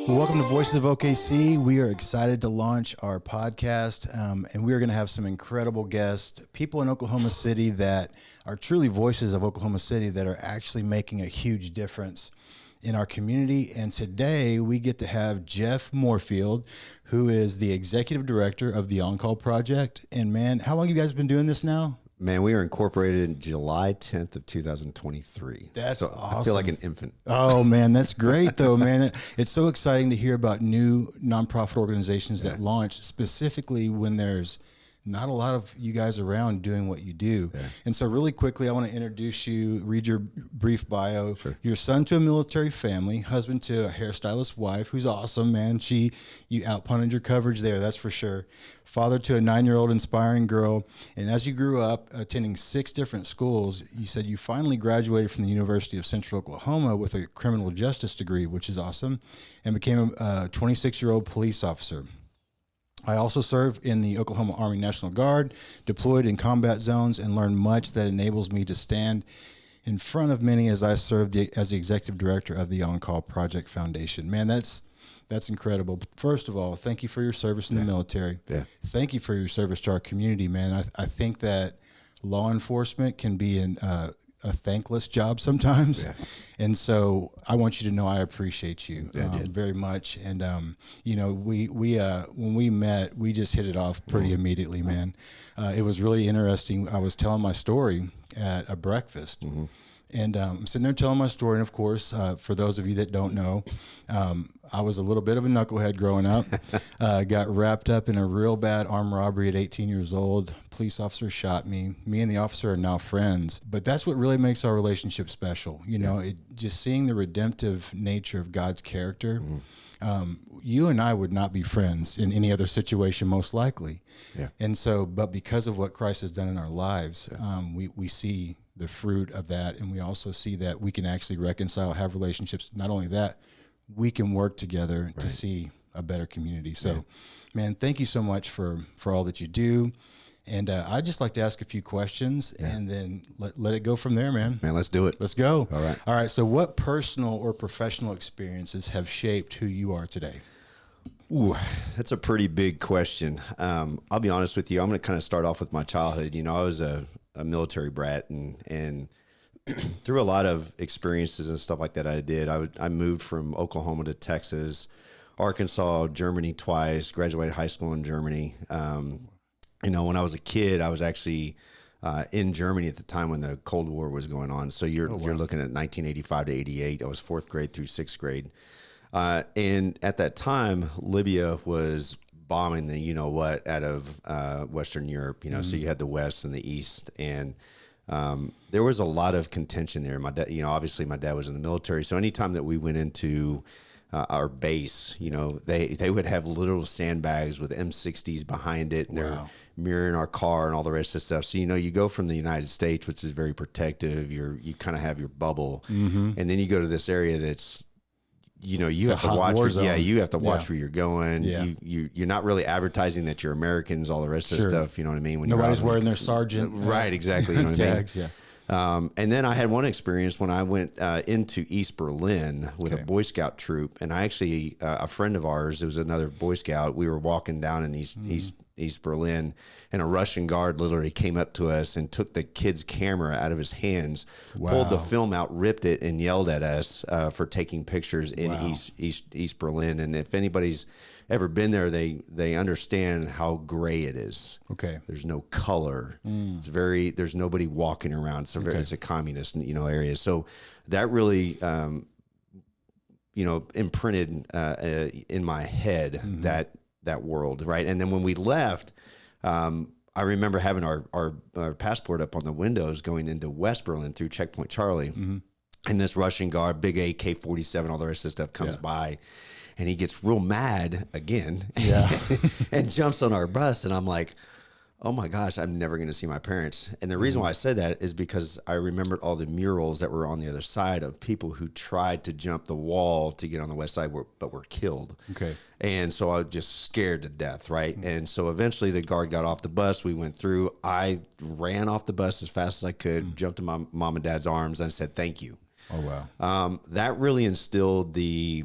Well, welcome to Voices of OKC. We are excited to launch our podcast, and we are going to have some incredible guests, people in Oklahoma City that are truly voices of Oklahoma City that are actually making a huge difference in our community. And today we get to have Jeff Morefield, who is the executive director of the On Call Project. And man, how long have you guys been doing this now? Man, we are incorporated in July 10th of 2023. That's so awesome. I feel like an infant. Oh, man, that's great, though, man. It's so exciting to hear about new nonprofit organizations that launch, specifically when there's not a lot of you guys around doing what you do. Yeah. And so really quickly, I want to introduce you, read your brief bio. Sure. You're son to a military family, husband to a hairstylist wife, who's awesome, man. You outpunted your coverage there, that's for sure. Father to a 9-year-old inspiring girl. And as you grew up attending 6 different schools, you said you finally graduated from the University of Central Oklahoma with a criminal justice degree, which is awesome, and became a 26-year-old police officer. I also served in the Oklahoma Army National Guard, deployed in combat zones, and learned much that enables me to stand in front of many as I served as the executive director of the On Call Project Foundation. Man, that's incredible. First of all, thank you for your service in the military. Yeah. Thank you for your service to our community, man. I think that law enforcement can be a thankless job sometimes. Yeah. And so I want you to know I appreciate you very much. And, we when we met, we just hit it off pretty immediately, man. It was really interesting. I was telling my story at a breakfast. Mm-hmm. And I'm sitting there telling my story. And of course, for those of you that don't know, I was a little bit of a knucklehead growing up. Got wrapped up in a real bad armed robbery at 18 years old. Police officer shot me. Me and the officer are now friends. But that's what really makes our relationship special. You know, just seeing the redemptive nature of God's character. Mm-hmm. You and I would not be friends in any other situation, most likely. Yeah. And so, but because of what Christ has done in our lives, we see the fruit of that, and we also see that we can actually reconcile, have relationships. Not only that, we can work together to see a better community. So, man, thank you so much for all that you do. And I'd just like to ask a few questions and then let it go from there, man. Man, let's do it. Let's go. All right. So what personal or professional experiences have shaped who you are today? Ooh, that's a pretty big question. I'll be honest with you. I'm going to kind of start off with my childhood. You know, I was a military brat, and through a lot of experiences and stuff like that I moved from Oklahoma to Texas, Arkansas, Germany twice, graduated high school in Germany. When I was a kid, I was actually in Germany at the time when the Cold War was going on. So you're looking at 1985 to 88. I was 4th grade through 6th grade. And at that time, Libya was bombing the out of Western Europe, so you had the West and the East, and there was a lot of contention there. My dad, obviously my dad was in the military, so anytime that we went into our base, they would have little sandbags with M60s behind it, and they're mirroring our car and all the rest of the stuff. So you go from the United States, which is very protective, you kind of have your bubble, and then you go to this area that's you have to watch. You have to watch where you're going. Yeah. You're not really advertising that you're Americans. All the rest of the stuff. You know what I mean? When nobody's wearing their sergeant, right? Exactly. You know what tags. I mean? And then I had one experience when I went into East Berlin with a Boy Scout troop, and I actually a friend of ours, it was another Boy Scout. We were walking down in East Berlin, and a Russian guard literally came up to us and took the kid's camera out of his hands, pulled the film out, ripped it, and yelled at us for taking pictures in East Berlin. And if anybody's ever been there, they understand how gray it is. Okay, there's no color. It's there's nobody walking around. It's a communist area. So that really imprinted in my head that world, right? And then when we left, I remember having our passport up on the windows going into West Berlin through Checkpoint Charlie, and this Russian guard, big AK-47, all the rest of the stuff comes by, and he gets real mad again, and jumps on our bus, and I'm like, oh my gosh, I'm never going to see my parents. And the reason why I said that is because I remembered all the murals that were on the other side of people who tried to jump the wall to get on the west side, but were killed. Okay. And so I was just scared to death, right? And so eventually the guard got off the bus. We went through. I ran off the bus as fast as I could, jumped in my mom and dad's arms, and said, thank you. Oh, wow. That really instilled the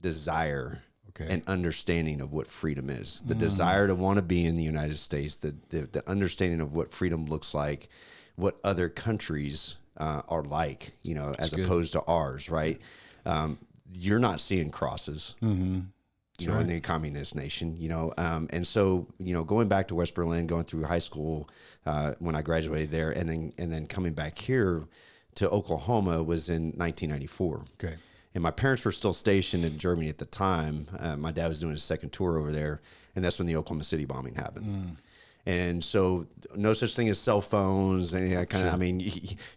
desire Okay. and understanding of what freedom is, the desire to want to be in the United States, the understanding of what freedom looks like, what other countries are like, you know, as opposed to ours, right? You're not seeing crosses, you know, in the communist nation, you know. And so, you know, going back to West Berlin, going through high school when I graduated there, and then coming back here to Oklahoma was in 1994. Okay. And my parents were still stationed in Germany at the time. My dad was doing his second tour over there, and that's when the Oklahoma City bombing happened. And so no such thing as cell phones. And kind of, I mean,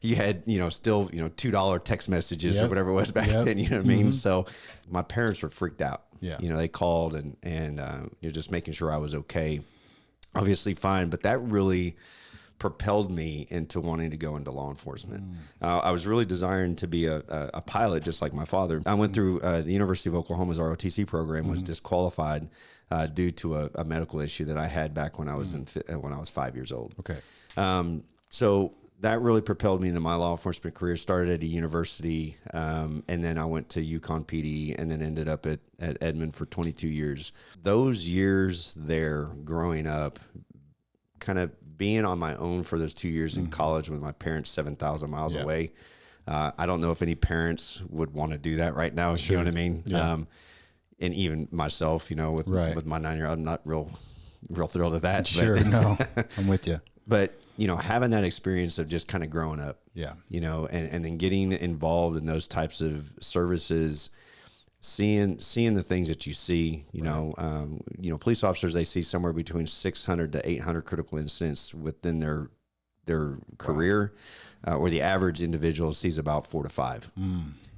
you had, you know, still, you know, $2 text messages or whatever it was back then, you know what I mean? So my parents were freaked out. Yeah. You know, they called and you're just making sure I was okay. Obviously fine, but that really propelled me into wanting to go into law enforcement. I was really desiring to be a pilot, just like my father. I went through the University of Oklahoma's ROTC program, was disqualified due to a medical issue that I had back when I was when I was 5 years old. Okay. So that really propelled me into my law enforcement career. Started at a university, and then I went to Yukon PD, and then ended up at Edmond for 22 years. Those years there, growing up, kind of being on my own for those 2 years in college with my parents 7,000 miles away. I don't know if any parents would want to do that right now. You know what I mean? Yeah. And even myself, you know, with my 9-year-old, I'm not real thrilled at that. Sure. No, I'm with you. But, you know, having that experience of just kind of growing up, you know, and then getting involved in those types of services, seeing the things that you see, you know, police officers, they see somewhere between 600 to 800 critical incidents within their career, where the average individual sees about 4 to 5.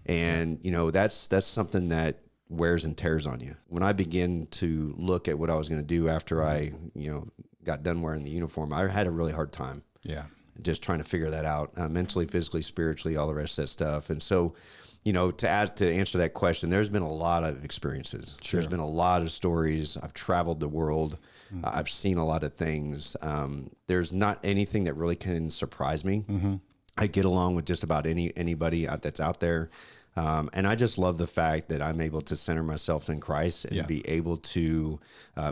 And, you know, that's something that wears and tears on you. When I began to look at what I was going to do after I, you know, got done wearing the uniform, I had a really hard time. Yeah. Just trying to figure that out, mentally, physically, spiritually, all the rest of that stuff. And so, you know, to answer that question, there's been a lot of experiences. Sure. There's been a lot of stories. I've traveled the world. I've seen a lot of things. There's not anything that really can surprise me. I get along with just about anybody that's out there. And I just love the fact that I'm able to center myself in Christ and be able to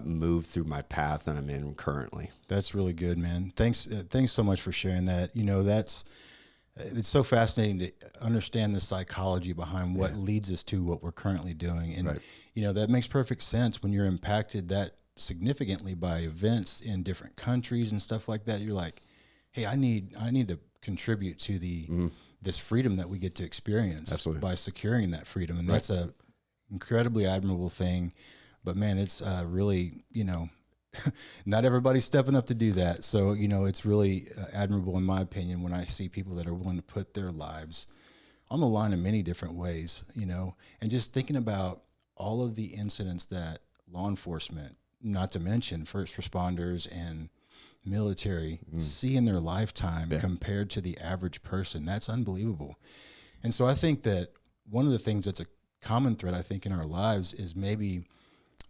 move through my path that I'm in currently. That's really good, man. Thanks so much for sharing that. You know, it's so fascinating to understand the psychology behind what leads us to what we're currently doing. And, you know, that makes perfect sense when you're impacted that significantly by events in different countries and stuff like that. You're like, hey, I need to contribute to this freedom that we get to experience by securing that freedom. And that's a incredibly admirable thing. But man, it's really, you know, not everybody's stepping up to do that. So, you know, it's really admirable in my opinion when I see people that are willing to put their lives on the line in many different ways, you know, and just thinking about all of the incidents that law enforcement, not to mention first responders and military, see in their lifetime compared to the average person. That's unbelievable. And so I think that one of the things that's a common thread, I think, in our lives is maybe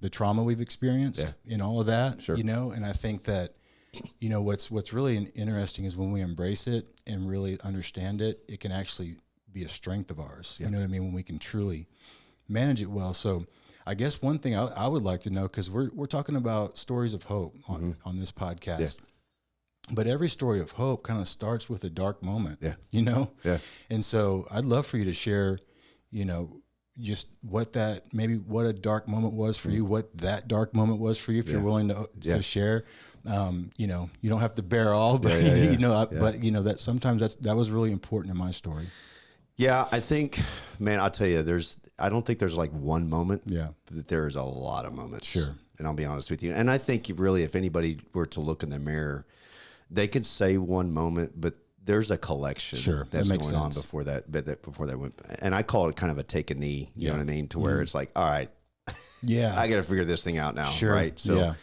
the trauma we've experienced in all of that, you know, and I think that, you know, what's really interesting is when we embrace it and really understand it, it can actually be a strength of ours. You know what I mean? When we can truly manage it well. So I guess one thing I would like to know, because we're talking about stories of hope on this podcast, but every story of hope kind of starts with a dark moment, you know? And so I'd love for you to share, you know, just what a dark moment was for you, what that dark moment was for you, if you're willing to share. You know, you don't have to bear all, but you know, but you know that sometimes that was really important in my story. Yeah, I think, man, I'll tell you, I don't think there's like one moment. But there's a lot of moments. Sure. And I'll be honest with you. And I think really, if anybody were to look in the mirror, they could say one moment, but there's a collection that's going on before that went. And I call it kind of a take a knee, you know what I mean? To where it's like, all right, I got to figure this thing out now. Right. So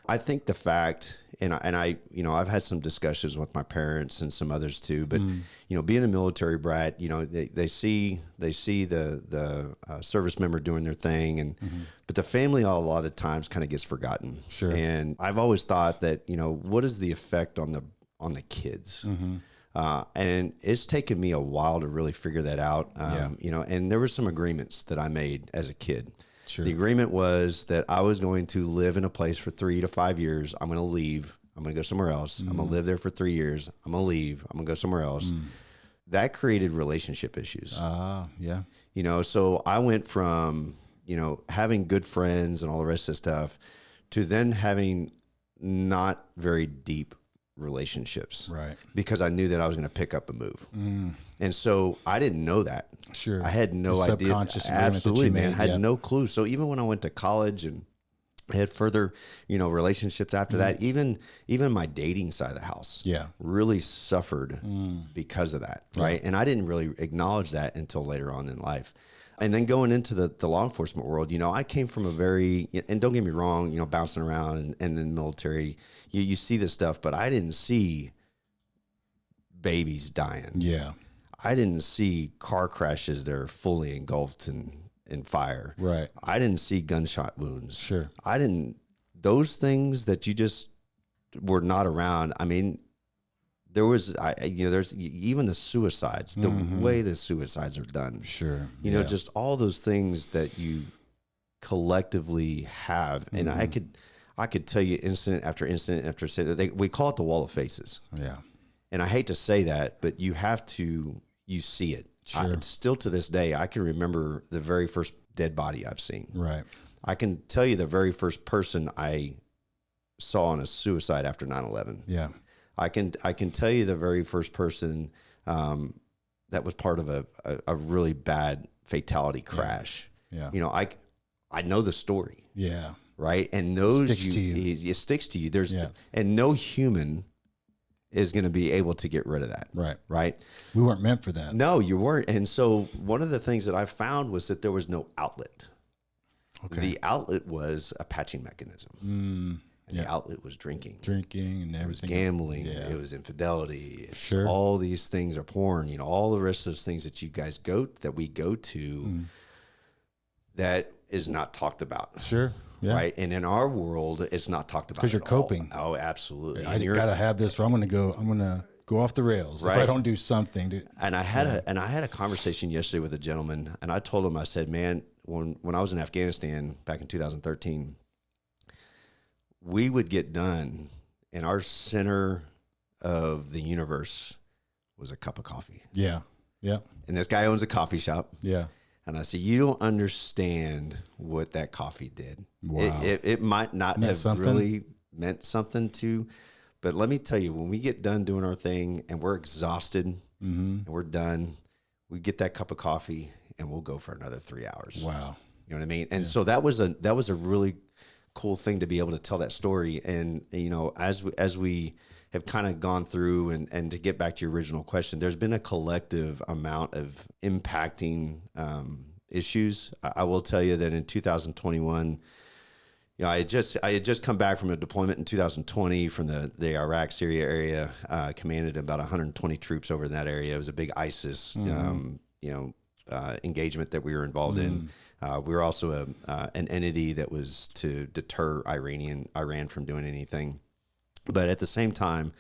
I think the fact, and I, you know, I've had some discussions with my parents and some others too, but you know, being a military brat, you know, they see the service member doing their thing, and but the family a lot of times kind of gets forgotten. Sure. And I've always thought that, you know, what is the effect on the kids? And it's taken me a while to really figure that out. You know, and there were some agreements that I made as a kid. Sure. The agreement was that I was going to live in a place for 3 to 5 years. I'm going to leave. I'm going to go somewhere else. I'm going to live there for 3 years. I'm going to leave. I'm going to go somewhere else. That created relationship issues. Yeah. You know, so I went from, you know, having good friends and all the rest of the stuff to then having not very deep relationships. Right. Because I knew that I was going to pick up a move. And so I didn't know that. Sure. I had no idea. Subconscious agreement Absolutely, that you man. made. I had no clue. So even when I went to college and I had further, you know, relationships after that, even my dating side of the house really suffered because of that. Right. And I didn't really acknowledge that until later on in life. And then going into the law enforcement world, you know, I came from a very, and don't get me wrong, you know, bouncing around and in the military, you see this stuff, but I didn't see babies dying. Yeah. I didn't see car crashes that are fully engulfed in fire. Right. I didn't see gunshot wounds. Sure. Those things that you just were not around. I mean, there's even the suicides, the way the suicides are done. Sure. You know, just all those things that you collectively have. And I could tell you incident after incident after incident. We call it the wall of faces. Yeah. And I hate to say that, but you see it. Sure. Still to this day, I can remember the very first dead body I've seen. Right. I can tell you the very first person I saw on a suicide after 9/11. Yeah. I can tell you the very first person that was part of a really bad fatality crash. Yeah. You know, I know the story. Yeah. Right. And those Sticks to you. It sticks to you. And no human is going to be able to get rid of that. Right. Right. We weren't meant for that. No, you weren't. And so one of the things that I found was that there was no outlet. Okay. The outlet was a patching mechanism. And the outlet was drinking. And everything. It was gambling. Yeah. It was infidelity. Sure. All these things are porn. You know, all the rest of those things that you guys we go to that is not talked about. Sure. Yeah. Right. And in our world, it's not talked about because you're coping. Oh, absolutely. I got to have this, or I'm going to go off the rails if I don't do something. And I had a conversation yesterday with a gentleman, and I told him, I said, man, when I was in Afghanistan back in 2013, we would get done, and our center of the universe was a cup of coffee. Yeah. Yeah. And this guy owns a coffee shop. Yeah. And I said, you don't understand what that coffee did. Wow. It might not have really meant something to, but let me tell you, when we get done doing our thing and we're exhausted and we're done, we get that cup of coffee and we'll go for another 3 hours. Wow. You know what I mean? And so that was a really cool thing to be able to tell that story. And, you know, as we have kind of gone through and to get back to your original question, there's been a collective amount of impacting issues. I will tell you that in 2021, you know, I had just come back from a deployment in 2020 from the Iraq, Syria area, commanded about 120 troops over in that area. It was a big ISIS, engagement that we were involved in. We were also an entity that was to deter Iran from doing anything. But at the same time,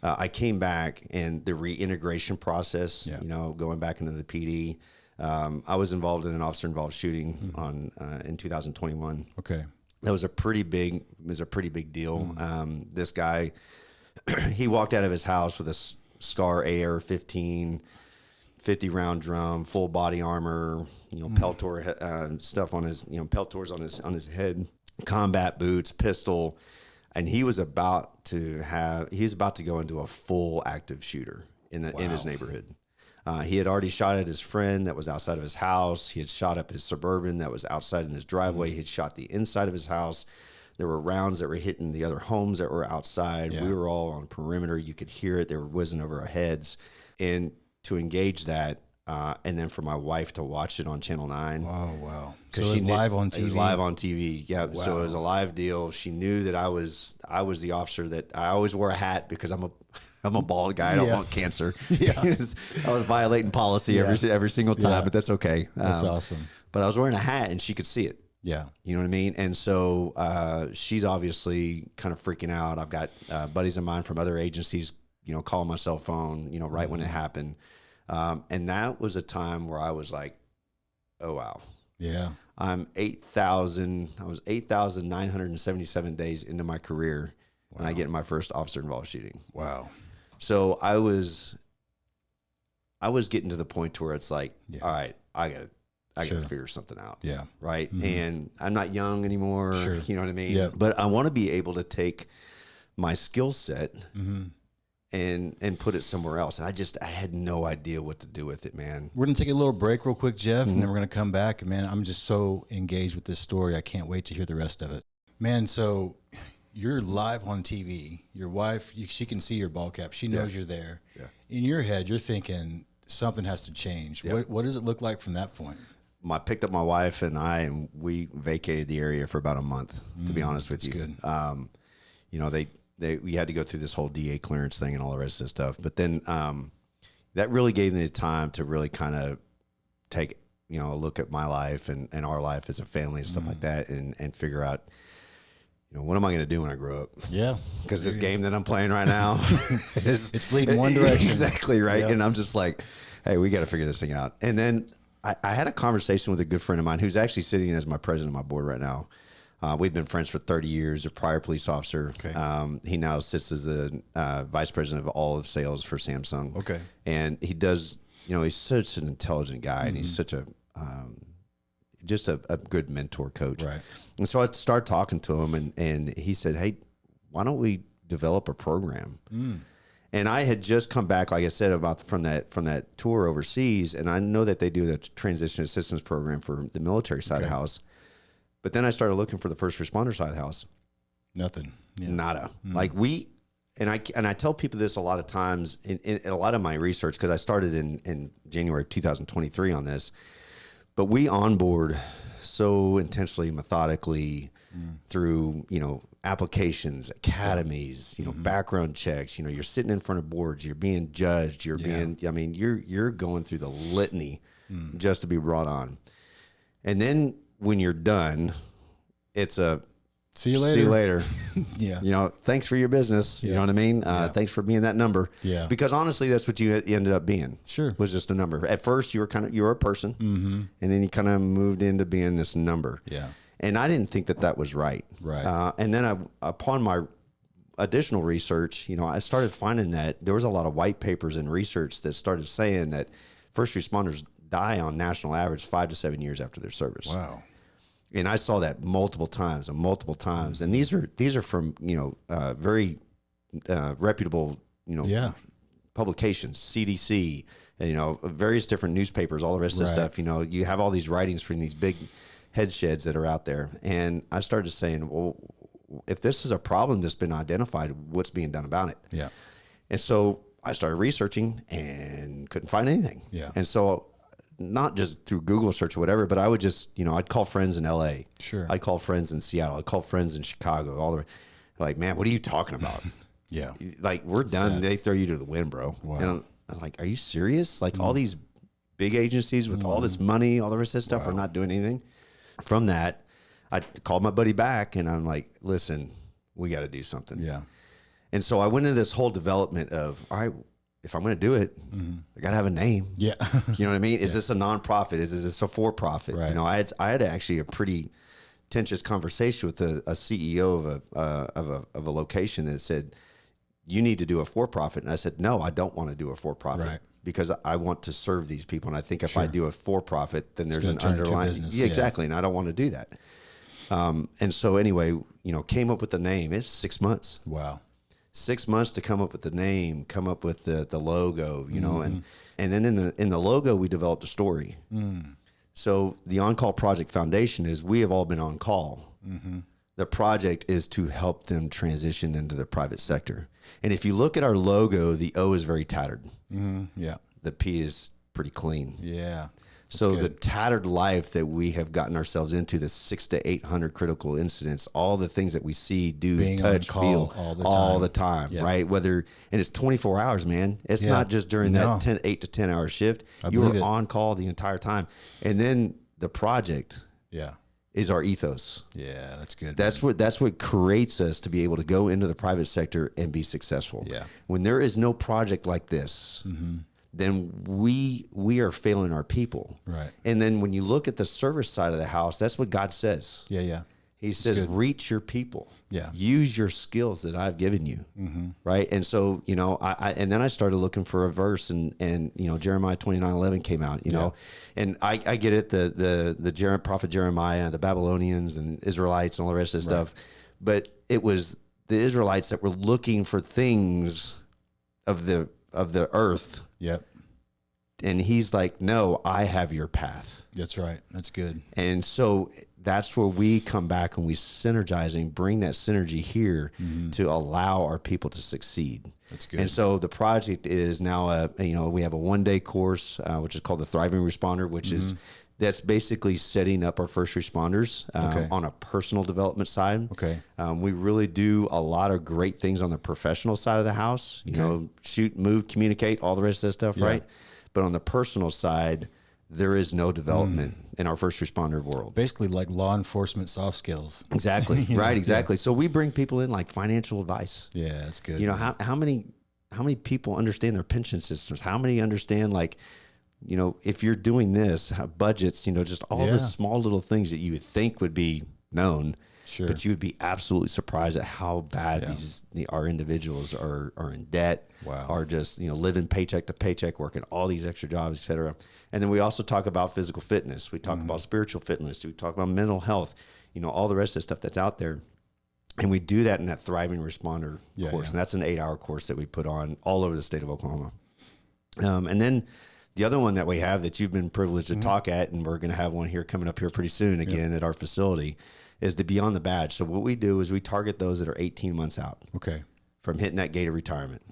I came back, and the reintegration process, you know, going back into the PD, I was involved in an officer-involved shooting in 2021. Okay. That was a pretty big deal. This guy, he walked out of his house with a SCAR AR-15, 50-round drum, full body armor, you know, Peltor stuff on his, you know, Peltors on his head, combat boots, pistol. And he was about to go into a full active shooter in his neighborhood. He had already shot at his friend that was outside of his house. He had shot up his Suburban that was outside in his driveway. He had shot the inside of his house. There were rounds that were hitting the other homes that were outside. Yeah. We were all on perimeter. You could hear it. They were whizzing over our heads. And to engage that, and then for my wife to watch it on Channel 9. Oh, wow. So it was live on TV? It was live on TV, yeah. Wow. So it was a live deal. She knew that I was the officer that I always wore a hat because I'm a bald guy. I don't want cancer. Yeah. I was violating policy every single time, but that's okay. That's awesome. But I was wearing a hat and she could see it. Yeah. You know what I mean? And so she's obviously kind of freaking out. I've got buddies of mine from other agencies, you know, calling my cell phone, you know, right when it happened. And that was a time where I was like, oh, wow. Yeah. I was 8,977 days into my career when I get in my first officer involved shooting. Wow. So I was getting to the point to where it's like, all right, I gotta figure something out. Yeah. Right. And I'm not young anymore. Sure. You know what I mean? Yeah. But I want to be able to take my skill set and put it somewhere else. And I had no idea what to do with it, man. We're going to take a little break real quick, Jeff, and then we're going to come back. And man, I'm just so engaged with this story. I can't wait to hear the rest of it. Man, so you're live on TV. Your wife, she can see your ball cap. She knows you're there. Yeah. In your head, you're thinking something has to change. Yeah. What does it look like from that point? I picked up my wife and we vacated the area for about a month, to be honest with you. Good. You know, we had to go through this whole DA clearance thing and all the rest of the stuff. But then that really gave me the time to really kind of take, you know, a look at my life and our life as a family and stuff like that and figure out, you know, what am I going to do when I grow up? Yeah. Because this game that I'm playing right now, it's leading one direction. Exactly, right? Yep. And I'm just like, hey, we got to figure this thing out. And then I had a conversation with a good friend of mine who's actually sitting as my president of my board right now. We've been friends for 30 years, a prior police officer. Okay. He now sits as the vice president of all of sales for Samsung. Okay. And he does, you know, he's such an intelligent guy and he's such just a good mentor coach. Right. And so I started talking to him and he said, hey, why don't we develop a program? And I had just come back, like I said, from that tour overseas, and I know that they do the transition assistance program for the military side of the house. But then I started looking for the first responder side of the house. Nothing. Yeah. Nada. Like and I tell people this a lot of times in a lot of my research, because I started in January of 2023 on this, but we onboard so intentionally, methodically through, you know, applications, academies, you know, background checks, you know, you're sitting in front of boards, you're being judged, you're you're going through the litany just to be brought on. And then when you're done, it's a see you later. See you later. Yeah. You know, thanks for your business. You know what I mean? Thanks for being that number. Yeah. Because honestly, that's what you ended up being. Sure. Was just a number. At first, you were a person, and then you kind of moved into being this number. Yeah. And I didn't think that was right. Right. And then upon my additional research, you know, I started finding that there was a lot of white papers and research that started saying that first responders die on national average 5 to 7 years after their service. Wow. And I saw that multiple times. And these are from, you know, very reputable, you know, publications, CDC, you know, various different newspapers, all the rest of the stuff. You know, you have all these writings from these big head sheds that are out there. And I started saying, well, if this is a problem that's been identified, what's being done about it? Yeah. And so I started researching and couldn't find anything. Yeah. And so not just through Google search or whatever, but I would just, you know, I'd call friends in LA. Sure. I'd call friends in Seattle. I'd call friends in Chicago. All the like, man, what are you talking about? Yeah. Like, we're done. Sad. They throw you to the wind, bro. Wow. And I'm like, are you serious? Like all these big agencies with all this money, all the rest of this stuff are not doing anything. From that, I called my buddy back and I'm like, listen, we got to do something. Yeah. And so I went into this whole development of, all right, if I'm going to do it, I got to have a name. Yeah. You know what I mean? Is this a nonprofit? Is this a for-profit? Right. You know, I had actually a pretty contentious conversation with a CEO of a location that said, you need to do a for-profit. And I said, no, I don't want to do a for-profit. Right. Because I want to serve these people. And I think if I do a for-profit, then there's an underlying business. Yeah, exactly. And I don't want to do that. And so anyway, you know, came up with the name. It's 6 months. Wow. 6 months to come up with the name, come up with the logo, you know, and then in the logo, we developed a story. So the On-Call Project Foundation is, we have all been on call. The project is to help them transition into the private sector. And if you look at our logo, the O is very tattered. Yeah. The P is pretty clean. Yeah. So the tattered life that we have gotten ourselves into, the 600 to 800 critical incidents, all the things that we see, do, being touch, feel all the time, right? Whether, and it's 24 hours, man. It's not just during that 8 to 10 hour shift. You are on call the entire time. And then the project is our ethos. Yeah, that's good. That's what creates us to be able to go into the private sector and be successful. Yeah. When there is no project like this, then we are failing our people. Right. And then when you look at the service side of the house, that's what God says. Yeah. He says, reach your people. Yeah. Use your skills that I've given you. Right. And so, you know, and then I started looking for a verse and, you know, Jeremiah 29:11 came out, you know, and I get it. The prophet Jeremiah, the Babylonians and Israelites and all the rest of this stuff. But it was the Israelites that were looking for things of the earth. Yep. And he's like, no, I have your path. That's right. That's good. And so that's where we come back and we synergize and bring that synergy here to allow our people to succeed. That's good. And so the project is now, you know, we have a 1-day course, which is called the Thriving Responder, which is, that's basically setting up our first responders on a personal development side. Okay. We really do a lot of great things on the professional side of the house, you know, shoot, move, communicate, all the rest of that stuff, right? But on the personal side, there is no development in our first responder world. Basically like law enforcement soft skills. Exactly. Right. Exactly. So we bring people in like financial advice. Yeah, that's good. You know, how many people understand their pension systems? How many understand, like, you know, if you're doing this, how budgets, you know, just all the small little things that you would think would be known. Sure. But you would be absolutely surprised at how bad our individuals are in debt, are just, you know, living paycheck to paycheck, working all these extra jobs, et cetera. And then we also talk about physical fitness. We talk about spiritual fitness. We talk about mental health, you know, all the rest of the stuff that's out there. And we do that in that Thriving Responder course. And that's an 8-hour course that we put on all over the state of Oklahoma. And then the other one that we have that you've been privileged to talk at, and we're going to have one here coming up here pretty soon again at our facility, is the Beyond the Badge. So what we do is we target those that are 18 months out from hitting that gate of retirement.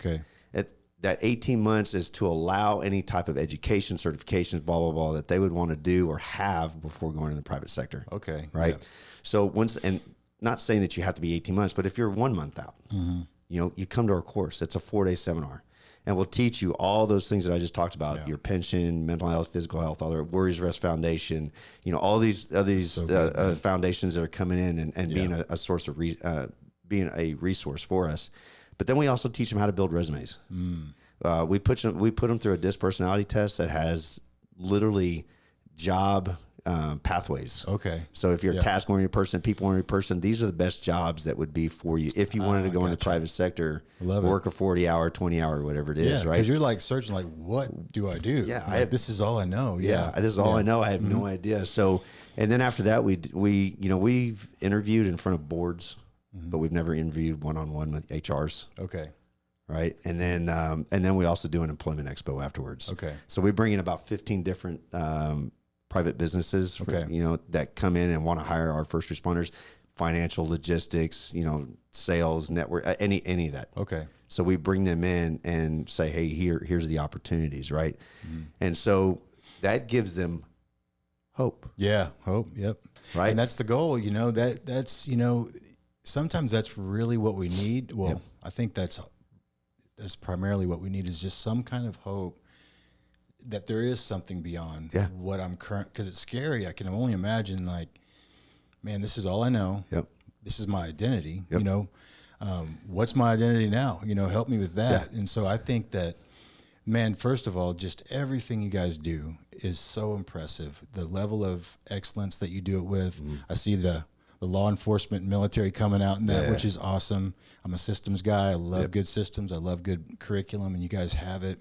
That 18 months is to allow any type of education, certifications, blah, blah, blah, that they would want to do or have before going in the private sector. Right. So once, and not saying that you have to be 18 months, but if you're 1 month out, you know, you come to our course. It's a 4-day seminar. And we'll teach you all those things that I just talked about: your pension, mental health, physical health, all the Warriors Rest Foundation. You know, all these foundations that are coming in and being a source of being a resource for us. But then we also teach them how to build resumes. We put them through a DISC personality test that has literally job pathways. So if you're a task-oriented person, people-oriented person, these are the best jobs that would be for you if you wanted to go in the private sector, work a 40-hour, 20-hour, whatever it is, right? Because you're like searching, like, what do I do? This is all I know. This is all I know. I have no idea. So, and then after that, we've interviewed in front of boards, but we've never interviewed one-on-one with HRs. Right. And then we also do an employment expo afterwards. So we bring in about 15 different private businesses, you know, that come in and want to hire our first responders, financial, logistics, you know, sales, network, any of that. So we bring them in and say, hey, here's the opportunities, right? And so that gives them hope. Hope. Right. And that's the goal, you know, that's, you know, sometimes that's really what we need. Well, I think that's primarily what we need, is just some kind of hope that there is something beyond what I'm current, because it's scary. I can only imagine, like, man, this is all I know. This is my identity. You know, what's my identity now? You know, help me with that. And so I think that, man, first of all, just everything you guys do is so impressive. The level of excellence that you do it with. I see the law enforcement and military coming out in that, which is awesome. I'm a systems guy. I love good systems. I love good curriculum, and you guys have it.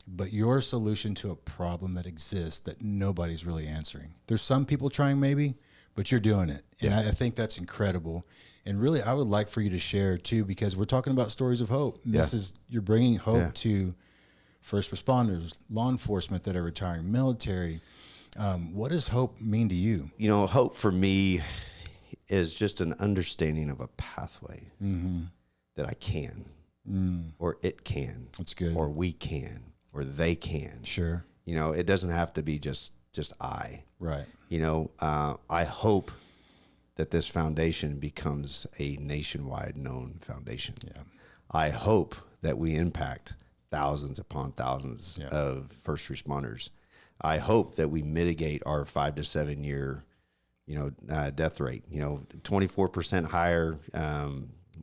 But your solution to a problem that exists that nobody's really answering. There's some people trying maybe, but you're doing it. And I think that's incredible. And really, I would like for you to share too, because we're talking about stories of hope. This is, you're bringing hope to first responders, law enforcement that are retiring, military. What does hope mean to you? You know, hope for me is just an understanding of a pathway that I can, or it can. That's good. Or we can. Or they can. Sure. You know, it doesn't have to be just I. Right. You know, I hope that this foundation becomes a nationwide known foundation. I hope that we impact thousands upon thousands of first responders. I hope that we mitigate our 5 to 7 year, you know, death rate. You know, 24% higher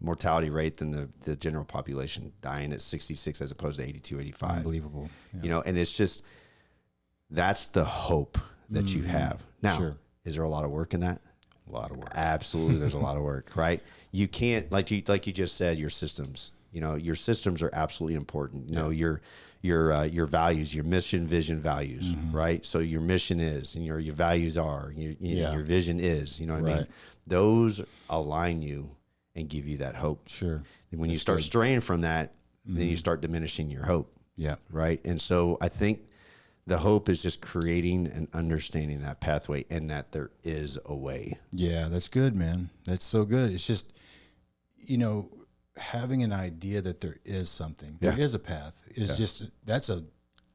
mortality rate than the general population, dying at 66 as opposed to 82, 85. Unbelievable. Yeah. You know, and it's just, that's the hope that you have. Now, is there a lot of work in that? A lot of work. Absolutely. There's a lot of work, right? You can't, like you just said, your systems, you know, your systems are absolutely important. You know, your values, your mission, vision, values, right? So your mission is, and your values are, your vision is, you know what I mean? Those align you and give you that hope. Sure. And when you start straying from that, then you start diminishing your hope. Yeah. Right. And so I think the hope is just creating and understanding that pathway, and that there is a way. Yeah, that's good, man. That's so good. It's just, you know, having an idea that there is something, there is a path, is just, that's a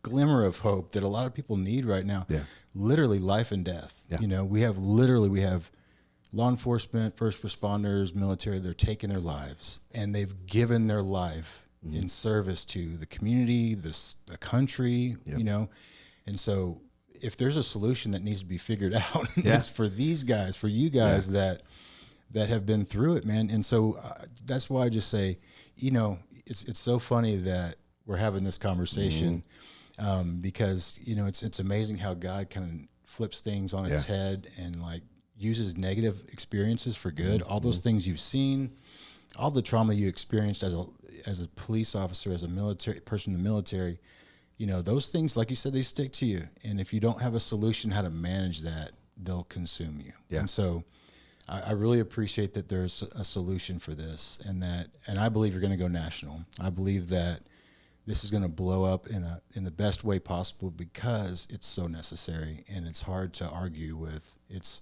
glimmer of hope that a lot of people need right now. Yeah. Literally life and death. You know, we have law enforcement, first responders, military, they're taking their lives, and they've given their life in service to the community, the country, you know. And so if there's a solution that needs to be figured out, it's for these guys, for you guys that have been through it, man. And so that's why I just say, you know, it's so funny that we're having this conversation because, you know, it's amazing how God kind of flips things on its head and like uses negative experiences for good. All those things you've seen, all the trauma you experienced as a police officer, as a military person in the military, you know, those things, like you said, they stick to you. And if you don't have a solution how to manage that, they'll consume you. Yeah. And so I really appreciate that there's a solution for this, and I believe you're going to go national. I believe that this is going to blow up in the best way possible because it's so necessary, and it's hard to argue with its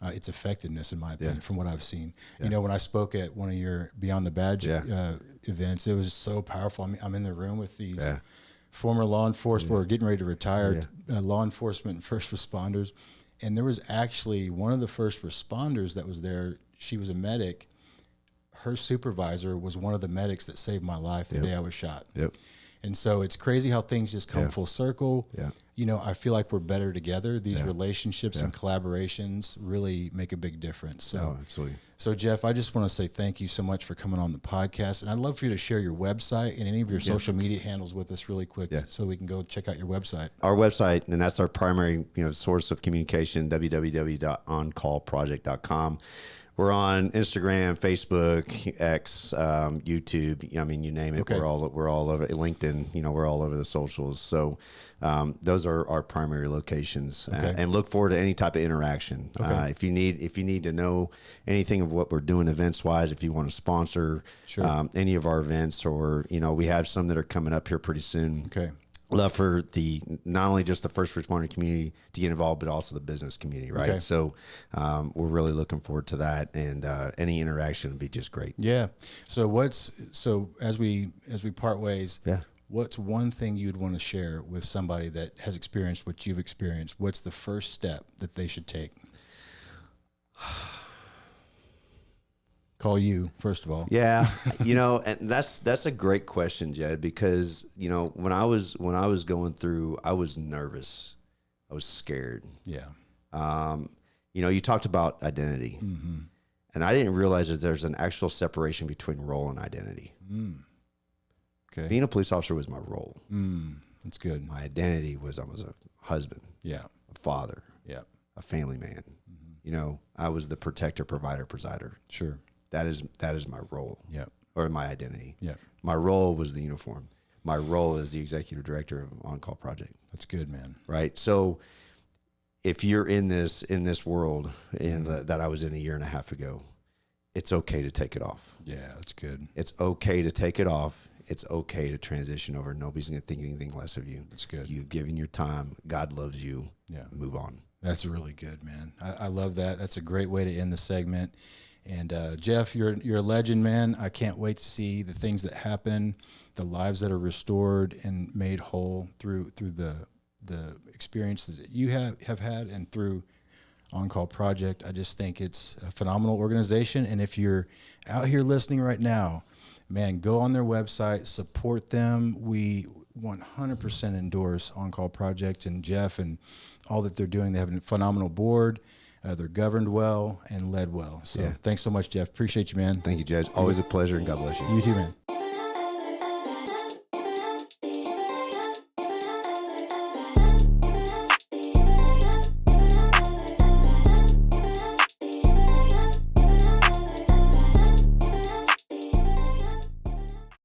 effectiveness, in my opinion, from what I've seen. You know, when I spoke at one of your Beyond the Badge events, it was so powerful. I mean, I'm in the room with these former law enforcement or getting ready to retire law enforcement and first responders. And there was actually one of the first responders that was there. She was a medic. Her supervisor was one of the medics that saved my life the day I was shot. And so it's crazy how things just come full circle. You know, I feel like we're better together. These relationships and collaborations really make a big difference. So, absolutely. So Jeff, I just want to say thank you so much for coming on the podcast. And I'd love for you to share your website and any of your social media handles with us really quick so we can go check out your website. Our website, and that's our primary, source of communication, www.oncallproject.com. We're on Instagram, Facebook, X, YouTube. I mean, you name it. We're all over LinkedIn. We're all over the socials. So those are our primary locations. And look forward to any type of interaction. If you need to know anything of what we're doing events wise, if you want to sponsor any of our events, or we have some that are coming up here pretty soon. Love for not only just the first responder community to get involved, but also the business community, right? So we're really looking forward to that, and any interaction would be just great. Yeah. So as we part ways, what's one thing you'd want to share with somebody that has experienced what you've experienced? What's the first step that they should take? Call you, first of all. Yeah. And that's a great question, Jed, because, when I was going through, I was nervous. I was scared. Yeah. You talked about identity, and I didn't realize that there's an actual separation between role and identity. Being a police officer was my role. That's good. My identity was I was a husband. Yeah. A father. Yeah. A family man. I was the protector, provider, presider. Sure. That is my role. Yeah. Or my identity. Yeah. My role was the uniform. My role is the executive director of On Call Project. That's good, man. Right. So if you're in this world that I was in a year and a half ago, it's okay to take it off. Yeah, that's good. It's okay to take it off. It's okay to transition over. Nobody's going to think anything less of you. That's good. You've given your time. God loves you. Yeah. Move on. That's really good, man. I love that. That's a great way to end the segment. And Jeff, you're a legend, man. I can't wait to see the things that happen, the lives that are restored and made whole through the experiences that you have had and through On Call Project. I just think it's a phenomenal organization. And if you're out here listening right now, man, go on their website, support them. We 100% endorse On Call Project and Jeff and all that they're doing. They have a phenomenal board. they're governed well and led well. So thanks so much, Jeff. Appreciate you, man. Thank you, Jed. Always a pleasure, and God bless you. You too, man.